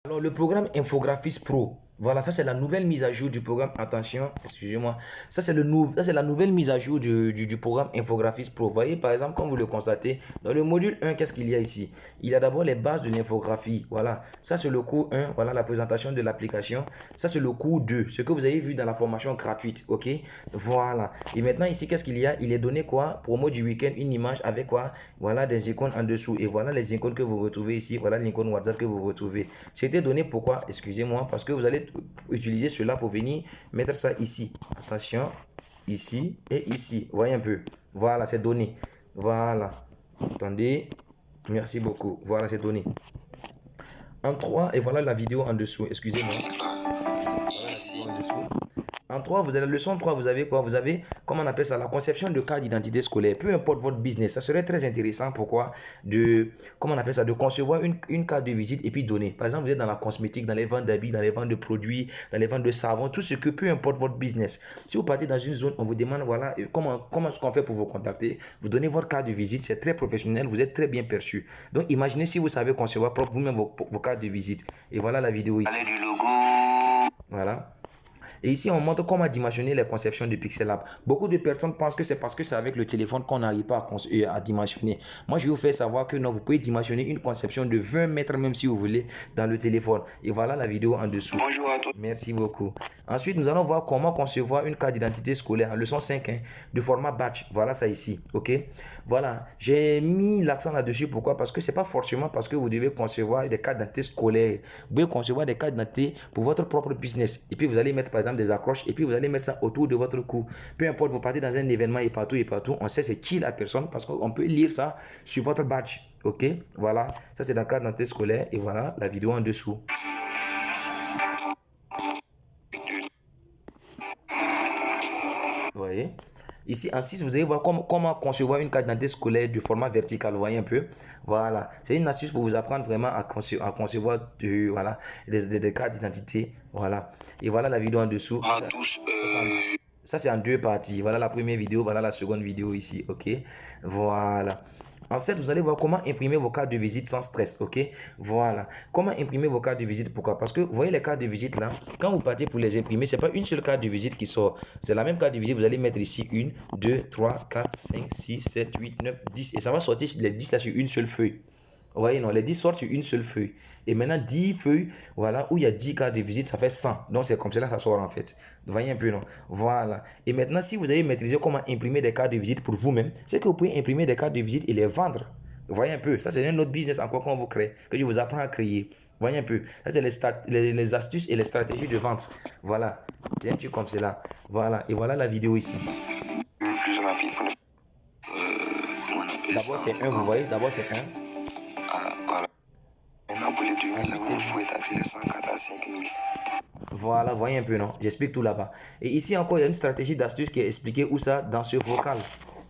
Alors, le programme Infographis Pro, voilà, ça c'est la nouvelle mise à jour du programme. Attention, excusez-moi. Ça, c'est la nouvelle mise à jour du programme Infographis Pro. Vous voyez, par exemple, comme vous le constatez, dans le module 1, qu'est-ce qu'il y a ici? Il y a d'abord les bases de l'infographie. Voilà, ça c'est le cours 1, voilà la présentation de l'application. Ça c'est le cours 2, ce que vous avez vu dans la formation gratuite. Ok, voilà. Et maintenant, ici, qu'est-ce qu'il y a? Il est donné quoi? Promo du week-end, une image avec quoi? Voilà des icônes en dessous. Et voilà les icônes que vous retrouvez ici. Voilà l'icône WhatsApp que vous retrouvez. C'était donné pourquoi? Excusez-moi, parce que vous allez utiliser cela pour venir mettre ça ici. Attention, ici et ici. Voyez un peu. Voilà, c'est donné. Voilà. Attendez. Merci beaucoup. Voilà, c'est donné. En 3, et voilà la vidéo en dessous. Excusez-moi. En 3, vous avez la leçon 3, vous avez quoi? Vous avez, comment on appelle ça, la conception de carte d'identité scolaire. Peu importe votre business, ça serait très intéressant. Pourquoi? Comment on appelle ça, de concevoir une carte de visite et puis donner. Par exemple, vous êtes dans la cosmétique, dans les ventes d'habits, dans les ventes de produits, dans les ventes de savon, tout ce que, peu importe votre business. Si vous partez dans une zone, on vous demande, voilà, comment est-ce qu'on fait pour vous contacter? Vous donnez votre carte de visite, c'est très professionnel, vous êtes très bien perçu. Donc, imaginez si vous savez concevoir propre vous-même vos cartes de visite. Et voilà la vidéo ici. Voilà. Et ici, on montre comment dimensionner les conceptions de Pixel Lab. Beaucoup de personnes pensent que c'est parce que c'est avec le téléphone qu'on n'arrive pas à dimensionner. Moi, je vais vous faire savoir que non, vous pouvez dimensionner une conception de 20 mètres même si vous voulez dans le téléphone. Et voilà la vidéo en dessous. Bonjour à tous. Merci beaucoup. Ensuite, nous allons voir comment concevoir une carte d'identité scolaire. Leçon 5, hein, de format batch. Voilà ça ici. OK? Voilà. J'ai mis l'accent là-dessus. Pourquoi? Parce que c'est pas forcément parce que vous devez concevoir des cartes d'identité scolaires. Vous pouvez concevoir des cartes d'identité pour votre propre business. Et puis, vous allez mettre par exemple des accroches et puis vous allez mettre ça autour de votre cou. Peu importe, vous partez dans un événement et partout, on sait c'est qui la personne parce qu'on peut lire ça sur votre badge. Ok, voilà, ça c'est dans le cadre d'identité scolaire et voilà la vidéo en dessous. Vous voyez? Ici, en 6, vous allez voir comment concevoir une carte d'identité scolaire du format vertical. Vous voyez un peu? Voilà. C'est une astuce pour vous apprendre vraiment à concevoir voilà, des cartes d'identité. Voilà. Et voilà la vidéo en dessous. Ça, c'est en deux parties. Voilà la première vidéo, voilà la seconde vidéo ici. OK? Voilà. Ensuite, vous allez voir comment imprimer vos cartes de visite sans stress, ok? Voilà. Comment imprimer vos cartes de visite? Pourquoi? Parce que vous voyez les cartes de visite là, quand vous partez pour les imprimer, c'est pas une seule carte de visite qui sort. C'est la même carte de visite, vous allez mettre ici 1, 2, 3, 4, 5, 6, 7, 8, 9, 10. Et ça va sortir les 10 là sur une seule feuille. Vous voyez, non, les 10 sortent sur une seule feuille. Et maintenant, 10 feuilles, voilà, où il y a 10 cartes de visite, ça fait 100. Donc, c'est comme cela que ça sort en fait. Vous voyez un peu, non? Voilà. Et maintenant, si vous avez maîtrisé comment imprimer des cartes de visite pour vous-même, c'est que vous pouvez imprimer des cartes de visite et les vendre. Vous voyez un peu, ça c'est un autre business encore qu'on vous crée, que je vous apprends à créer. Vous voyez un peu, ça c'est les astuces et les stratégies de vente. Voilà, c'est un truc comme cela. Voilà, et voilà la vidéo ici. Plus rapide. D'abord c'est un, vous voyez, d'abord c'est un. Voilà. Maintenant pour les 2000, vous pouvez taxer les 104 à 5000. Voilà, vous voyez un peu, non? J'explique tout là-bas. Et ici encore, il y a une stratégie d'astuce qui est expliquée où ça? Dans ce vocal.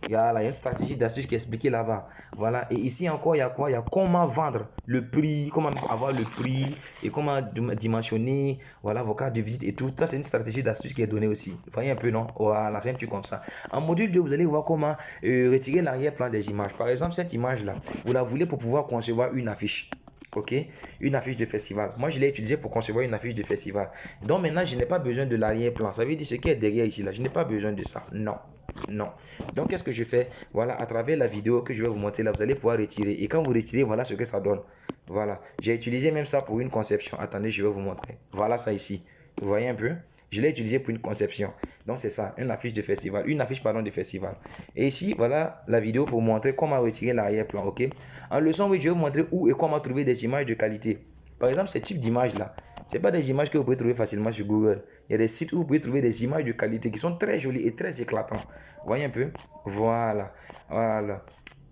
Il y a une stratégie d'astuce qui est expliquée là-bas. Voilà. Et ici encore, il y a quoi? Il y a comment vendre le prix, comment avoir le prix et comment dimensionner, voilà, vos cartes de visite et tout. Ça, c'est une stratégie d'astuce qui est donnée aussi. Vous voyez un peu, non? Voilà, c'est un truc comme ça. En module 2, vous allez voir comment retirer l'arrière-plan des images. Par exemple, cette image-là, vous la voulez pour pouvoir concevoir une affiche. Ok, une affiche de festival. Moi, je l'ai utilisé pour concevoir une affiche de festival. Donc maintenant, je n'ai pas besoin de l'arrière-plan. Ça veut dire ce qui est derrière ici, là. Je n'ai pas besoin de ça. Non, non. Donc, qu'est-ce que je fais? Voilà, à travers la vidéo que je vais vous montrer là, vous allez pouvoir retirer. Et quand vous retirez, voilà ce que ça donne. Voilà, j'ai utilisé même ça pour une conception. Attendez, je vais vous montrer. Voilà ça ici. Vous voyez un peu? Je l'ai utilisé pour une conception. Donc c'est ça, une affiche de festival. Une affiche, pardon, de festival. Et ici, voilà la vidéo pour vous montrer comment retirer l'arrière-plan, ok? En leçon, oui, je vais vous montrer où et comment trouver des images de qualité. Par exemple, ce type d'image-là, ce n'est pas des images que vous pouvez trouver facilement sur Google. Il y a des sites où vous pouvez trouver des images de qualité qui sont très jolies et très éclatantes. Vous voyez un peu? Voilà. Voilà.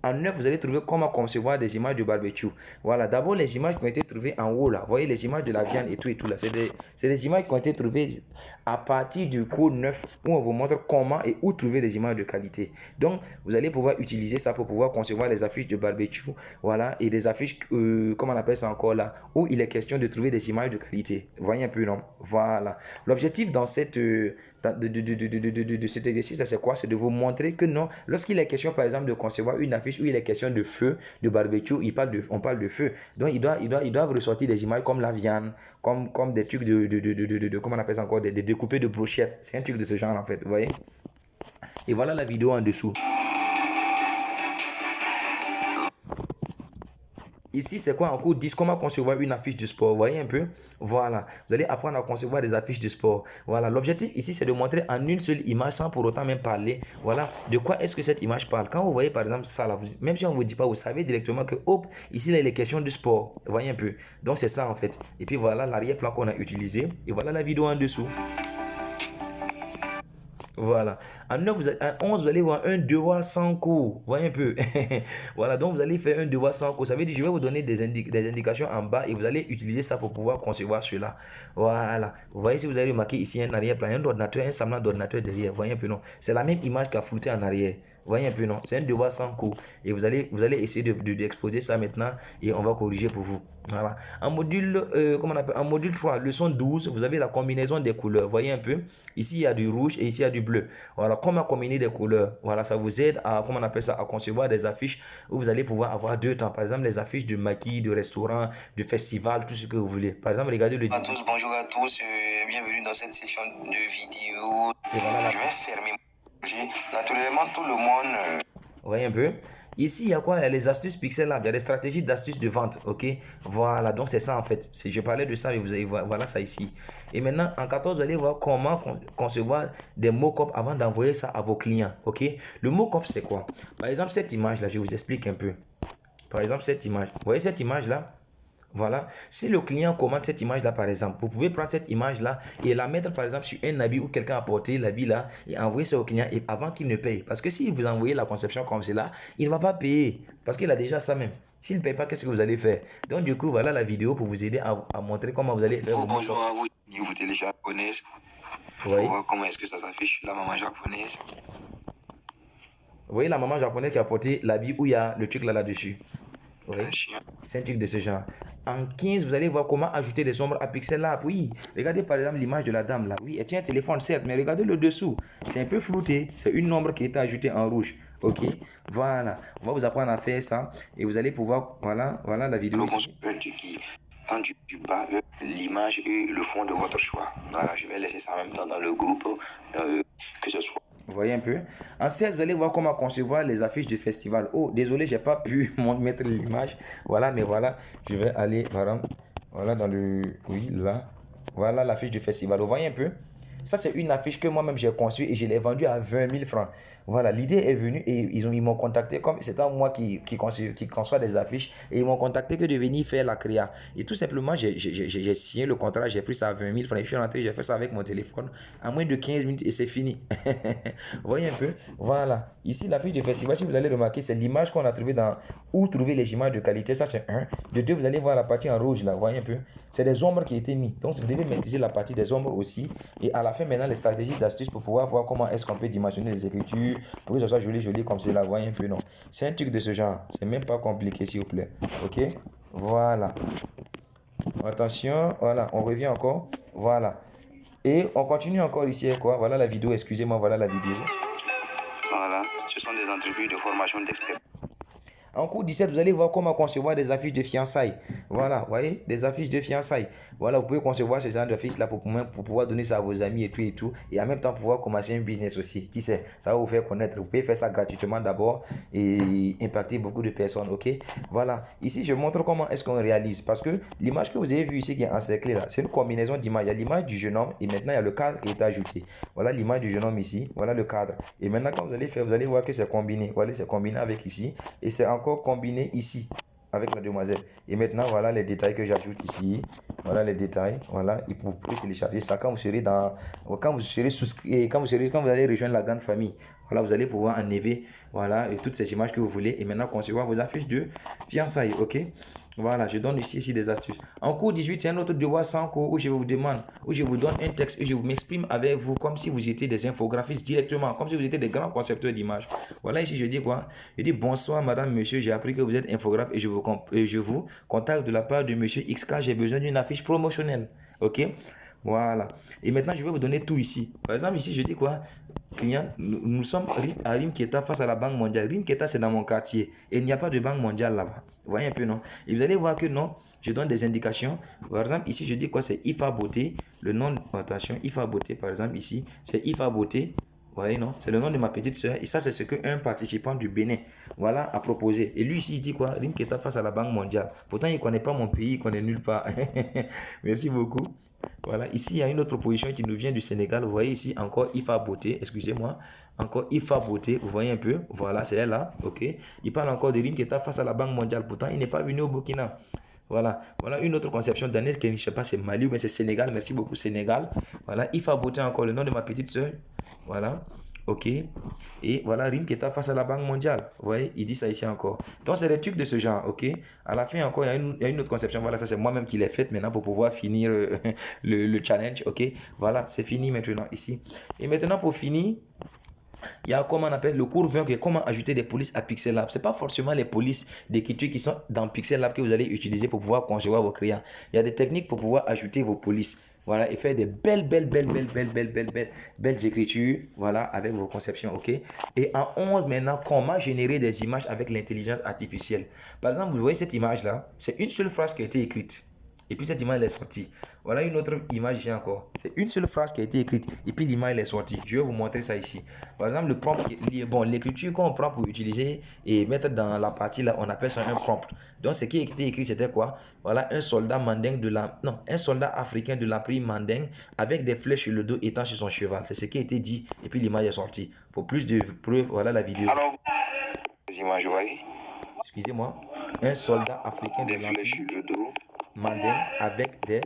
En 9, vous allez trouver comment concevoir des images de barbecue. Voilà, d'abord les images qui ont été trouvées en haut là. Vous voyez les images de la viande et tout là. C'est des images qui ont été trouvées à partir du cours 9 où on vous montre comment et où trouver des images de qualité. Donc, vous allez pouvoir utiliser ça pour pouvoir concevoir les affiches de barbecue. Voilà, et des affiches, comment on appelle ça encore là, où il est question de trouver des images de qualité. Vous voyez un peu, non? Voilà. L'objectif dans cette, de cet exercice, c'est quoi? C'est de vous montrer que non, lorsqu'il est question par exemple de concevoir une affiche affiche où il est question de feu, de barbecue, on parle de feu. Donc, ils doivent ressortir des images comme la viande, comme des trucs comment on appelle ça encore, des découpés de brochettes. C'est un truc de ce genre, en fait, vous voyez. Et voilà la vidéo en dessous. Ici, c'est quoi en cours 10, comment concevoir une affiche de sport. Vous voyez un peu? Voilà. Vous allez apprendre à concevoir des affiches de sport. Voilà. L'objectif ici, c'est de montrer en une seule image sans pour autant même parler. Voilà. De quoi est-ce que cette image parle? Quand vous voyez par exemple ça là, même si on ne vous dit pas, vous savez directement que, hop, ici, là, il est question de sport. Vous voyez un peu? Donc, c'est ça en fait. Et puis voilà l'arrière-plan qu'on a utilisé. Et voilà la vidéo en dessous. Voilà. En 9, en 11, vous allez voir un devoir sans cours. Vous voyez un peu. Voilà, donc vous allez faire un devoir sans cours. Ça veut dire, je vais vous donner des indications en bas et vous allez utiliser ça pour pouvoir concevoir cela. Voilà. Vous voyez, si vous avez remarqué ici un arrière-plan, un ordinateur, un semblant d'ordinateur derrière. Vous voyez un peu, non? C'est la même image qui a flouté en arrière. Vous voyez un peu, non? C'est un devoir sans cours. Et vous allez essayer d'exposer ça maintenant et on va corriger pour vous. Voilà. En module, comment on appelle? En module 3, leçon 12, vous avez la combinaison des couleurs. Vous voyez un peu? Ici, il y a du rouge et ici, il y a du bleu. Voilà, comment combiner des couleurs. Voilà, ça vous aide à, comment on appelle ça, à concevoir des affiches où vous allez pouvoir avoir deux temps. Par exemple, les affiches de maquis, de restaurants, de festivals, tout ce que vous voulez. Par exemple, regardez le... Bonjour à tous, bonjour à tous. Bienvenue dans cette session de vidéo. Et voilà, je vais fermer mon projet. Naturellement, tout le monde... Vous voyez un peu? Ici, il y a quoi? Il y a les astuces Pixel Lab. Il y a des stratégies d'astuces de vente. OK? Voilà. Donc, c'est ça en fait. Je parlais de ça, mais vous allez voir. Voilà ça ici. Et maintenant, en 14, vous allez voir comment concevoir des mock-ups avant d'envoyer ça à vos clients. OK? Le mock-up, c'est quoi? Par exemple, cette image-là, je vous explique un peu. Par exemple, cette image. Vous voyez cette image-là? Voilà. Si le client commande cette image-là, par exemple, vous pouvez prendre cette image-là et la mettre, par exemple, sur un habit où quelqu'un a porté l'habit là et envoyer ça au client avant qu'il ne paye. Parce que si vous envoyez la conception comme cela, il ne va pas payer parce qu'il a déjà ça même. S'il ne paye pas, qu'est-ce que vous allez faire? Donc, du coup, voilà la vidéo pour vous aider à montrer comment vous allez faire. Bonjour à vous, vous téléchargez japonaise. Pour voir comment est-ce que ça s'affiche la maman japonaise. Vous voyez la maman japonaise qui a porté l'habit où il y a le truc là-dessus. C'est un truc de ce genre. En 15, vous allez voir comment ajouter des ombres à Pixel Lab. Oui, regardez par exemple l'image de la dame là. Oui, elle tient un téléphone certes, mais regardez le dessous. C'est un peu flouté. C'est une ombre qui est ajoutée en rouge. Ok, voilà. On va vous apprendre à faire ça et vous allez pouvoir. Voilà la vidéo. Quand du bas, l'image et le fond de votre choix. Voilà, je vais laisser ça en même temps dans le groupe que ce soit. Vous voyez un peu? En 16, vous allez voir comment concevoir les affiches du festival. Oh, désolé, j'ai pas pu mettre l'image. Voilà, mais voilà, je vais aller, voilà dans le... Oui, là. Voilà l'affiche du festival. Vous voyez un peu? Ça, c'est une affiche que moi-même j'ai conçue et je l'ai vendue à 20 000 francs. Voilà, l'idée est venue et ils m'ont contacté comme c'est à moi qui conçoit des affiches et ils m'ont contacté que de venir faire la créa. Et tout simplement, j'ai signé le contrat, j'ai pris ça à 20 000 francs. Et je suis rentré, j'ai fait ça avec mon téléphone en moins de 15 minutes et c'est fini. Vous voyez un peu? Voilà. Ici, l'affiche du festival, si vous allez remarquer, c'est l'image qu'on a trouvée dans où trouver les images de qualité. Ça, c'est un. De deux, vous allez voir la partie en rouge là. Vous voyez un peu? C'est des ombres qui ont été mises. Donc, vous devez maîtriser la partie des ombres aussi. Et à la fin, maintenant, les stratégies d'astuces pour pouvoir voir comment est-ce qu'on peut dimensionner les écritures pour que ce soit joli comme cela. Vous voyez un peu, non? C'est un truc de ce genre. C'est même pas compliqué, s'il vous plaît. Ok? Voilà. Attention. Voilà. On revient encore. Voilà. Et on continue encore ici. Quoi? Voilà la vidéo. Excusez-moi. Voilà la vidéo. Voilà. Ce sont des entreprises de formation d'experts. En cours 17, vous allez voir comment concevoir des affiches de fiançailles. Voilà, vous voyez, des affiches de fiançailles. Voilà, vous pouvez concevoir ce genre d'affiches-là pour pouvoir donner ça à vos amis et tout et tout. Et en même temps, pouvoir commencer un business aussi. Qui sait, ça va vous faire connaître. Vous pouvez faire ça gratuitement d'abord et impacter beaucoup de personnes, ok? Voilà, ici, je montre comment est-ce qu'on réalise. Parce que l'image que vous avez vue ici qui est encerclée là, c'est une combinaison d'images. Il y a l'image du jeune homme et maintenant, il y a le cadre qui est ajouté. Voilà l'image du jeune homme ici. Voilà le cadre. Et maintenant, quand vous allez faire, vous allez voir que c'est combiné. Voilà, c'est combiné avec ici. Et c'est combiné ici avec la demoiselle. Et maintenant, voilà les détails que j'ajoute ici. Voilà les détails. Voilà, et vous pouvez télécharger ça quand vous serez quand vous serez souscrit, quand vous allez rejoindre la grande famille. Voilà, vous allez pouvoir enlever, voilà, et toutes ces images que vous voulez. Et maintenant, concevoir vos affiches de fiançailles, ok? Voilà, je donne ici des astuces. En cours 18, c'est un autre devoir sans cours où je vous demande, où je vous donne un texte et je vous m'exprime avec vous comme si vous étiez des infographistes directement, comme si vous étiez des grands concepteurs d'images. Voilà, ici je dis quoi? Je dis bonsoir madame, monsieur, j'ai appris que vous êtes infographe et je vous contacte de la part de monsieur X car j'ai besoin d'une affiche promotionnelle. Ok? Voilà. Et maintenant, je vais vous donner tout ici. Par exemple, ici, je dis quoi? Client, nous sommes à Rimketa face à la Banque mondiale. Rimketa, c'est dans mon quartier. Et il n'y a pas de Banque mondiale là-bas. Vous voyez un peu, non? Et vous allez voir que non, je donne des indications. Par exemple, ici, je dis quoi? C'est IFA Beauté. Le nom, attention, IFA Beauté, par exemple, ici, c'est IFA Beauté. Vous voyez, non? C'est le nom de ma petite soeur. Et ça, c'est ce qu'un participant du Bénin, voilà, a proposé. Et lui, ici, il dit quoi? Rimketa face à la Banque mondiale. Pourtant, il ne connaît pas mon pays, il ne connaît nulle part. Merci beaucoup. Voilà, ici, il y a une autre proposition qui nous vient du Sénégal. Vous voyez ici, encore IFA Beauté, excusez-moi. Encore IFA Beauté, vous voyez un peu. Voilà, c'est elle là, ok. Il parle encore de Rimketa face à la Banque mondiale. Pourtant, il n'est pas venu au Burkina. Voilà, voilà une autre conception d'année qui, je ne sais pas, c'est Mali ou bien c'est Sénégal. Merci beaucoup, Sénégal. Voilà, IFA Beauté, encore le nom de ma petite soeur. Voilà, ok. Et voilà, Rimketa face à la Banque mondiale. Vous voyez, il dit ça ici encore. Donc, c'est des trucs de ce genre, ok. À la fin, encore, il y a une autre conception. Voilà, ça, c'est moi-même qui l'ai faite maintenant pour pouvoir finir le challenge, ok. Voilà, c'est fini maintenant ici. Et maintenant, pour finir, il y a comment on appelle le cours 20 qui est comment ajouter des polices à Pixel Lab. Ce n'est pas forcément les polices d'écriture qui sont dans Pixel Lab que vous allez utiliser pour pouvoir concevoir vos clients. Il y a des techniques pour pouvoir ajouter vos polices. Voilà, et faire des belles écritures, voilà, avec vos conceptions, ok. Et en 11 maintenant, comment générer des images avec l'intelligence artificielle. Par exemple, vous voyez cette image-là, c'est une seule phrase qui a été écrite. Et puis cette image elle est sortie. Voilà une autre image ici encore. C'est une seule phrase qui a été écrite. Et puis l'image elle est sortie. Je vais vous montrer ça ici. Par exemple, le prompt, bon, l'écriture qu'on prend pour utiliser et mettre dans la partie là, on appelle ça un prompt. Donc ce qui a été écrit, c'était quoi? Voilà, un soldat mandingue un soldat africain de l'empire mandingue avec des flèches sur le dos étant sur son cheval. C'est ce qui a été dit. Et puis l'image est sortie. Pour plus de preuves, voilà la vidéo. Alors, les images, vous voyez? Excusez-moi. Un soldat africain Des flèches sur le dos. mandingue avec des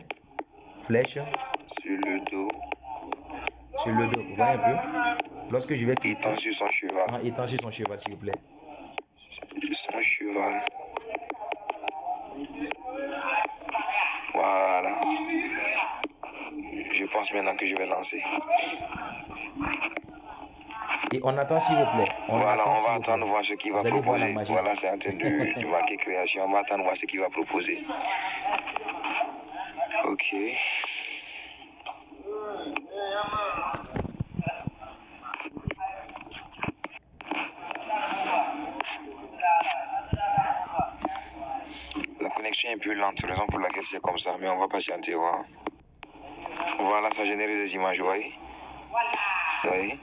flèches sur le dos. Sur le dos, vous voyez un peu. Lorsque je vais étant sur son cheval. Étant sur son cheval, s'il vous plaît. Son cheval. Voilà. Je pense maintenant que je vais lancer. Et on attend, s'il vous plaît. Voilà, on va attendre voir ce qu'il va proposer. Voilà, c'est en train de marquer création. On va attendre voir ce qu'il va proposer. Ok. La connexion est un peu lente, raison pour laquelle c'est comme ça, mais on va patienter, voir. Voilà, ça génère des images, vous voyez. Vous voyez.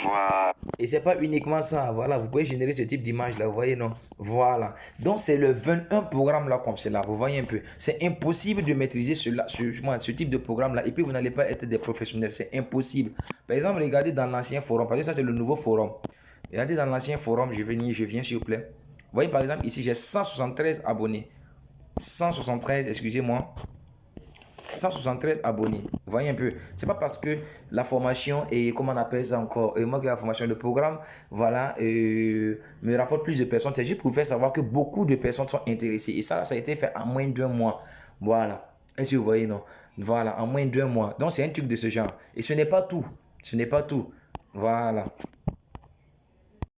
Voilà. Et c'est pas uniquement ça, voilà, vous pouvez générer ce type d'image là, vous voyez, non? Voilà. Donc c'est le 21 programme là comme cela, vous voyez un peu. C'est impossible de maîtriser ce type de programme là, et puis vous n'allez pas être des professionnels, c'est impossible. Par exemple, regardez dans l'ancien forum, parce que ça c'est le nouveau forum. Regardez dans l'ancien forum, je viens s'il vous plaît. Vous voyez par exemple ici, j'ai 173 abonnés. 173, excusez-moi. 173 abonnés. Vous voyez un peu. C'est pas parce que la formation et comment on appelle ça encore, moi qui la formation, le programme, voilà, me rapporte plus de personnes. C'est juste pour faire savoir que beaucoup de personnes sont intéressées. Et ça a été fait en moins d'1 mois. Voilà. Est-ce que vous voyez, non? Voilà, en moins d'1 mois. Donc c'est un truc de ce genre. Et ce n'est pas tout. Ce n'est pas tout. Voilà.